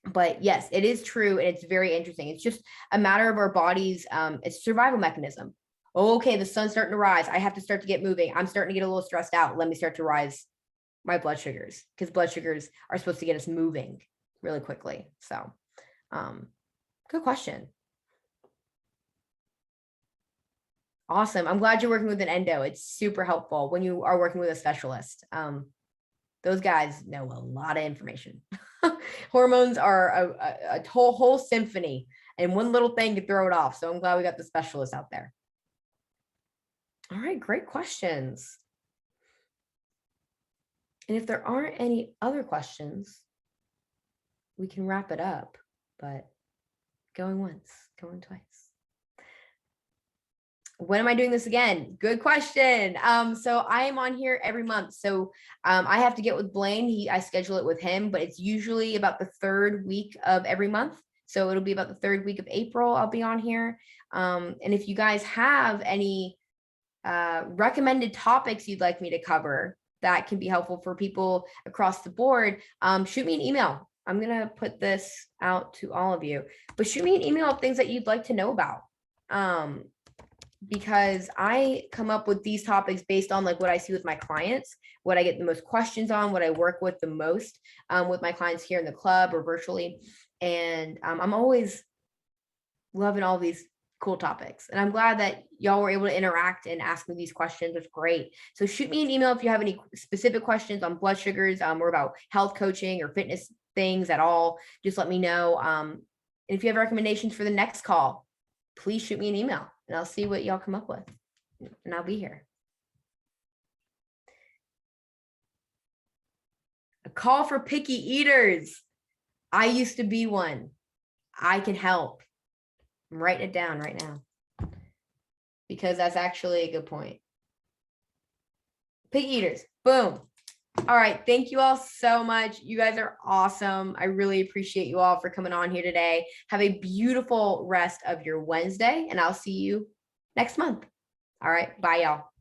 But yes, it is true. And it's very interesting. It's just a matter of our bodies. It's a survival mechanism. Oh, okay, the sun's starting to rise. I have to start to get moving. I'm starting to get a little stressed out. Let me start to rise my blood sugars, because blood sugars are supposed to get us moving really quickly. So good question. Awesome. I'm glad you're working with an endo. It's super helpful when you are working with a specialist. Those guys know a lot of information. Hormones are a whole symphony, and one little thing could throw it off. So I'm glad we got the specialists out there. All right, great questions. And if there aren't any other questions, we can wrap it up, but going once, going twice. When am I doing this again? Good question. So I am on here every month. So I have to get with Blaine. I schedule it with him, but it's usually about the third week of every month. So it'll be about the third week of April. I'll be on here. And if you guys have any recommended topics you'd like me to cover that can be helpful for people across the board, shoot me an email. I'm going to put this out to all of you, but shoot me an email of things that you'd like to know about. Because I come up with these topics based on like what I see with my clients, what I get the most questions on, what I work with the most with my clients here in the club or virtually. And I'm always loving all these cool topics. And I'm glad that y'all were able to interact and ask me these questions. It's great. So shoot me an email if you have any specific questions on blood sugars or about health coaching or fitness things at all. Just let me know. And if you have recommendations for the next call, please shoot me an email and I'll see what y'all come up with. And I'll be here. A call for picky eaters. I used to be one. I can help. I'm writing it down right now because that's actually a good point. Picky eaters. Boom. All right. Thank you all so much. You guys are awesome. I really appreciate you all for coming on here today. Have a beautiful rest of your Wednesday, and I'll see you next month. All right. Bye, y'all.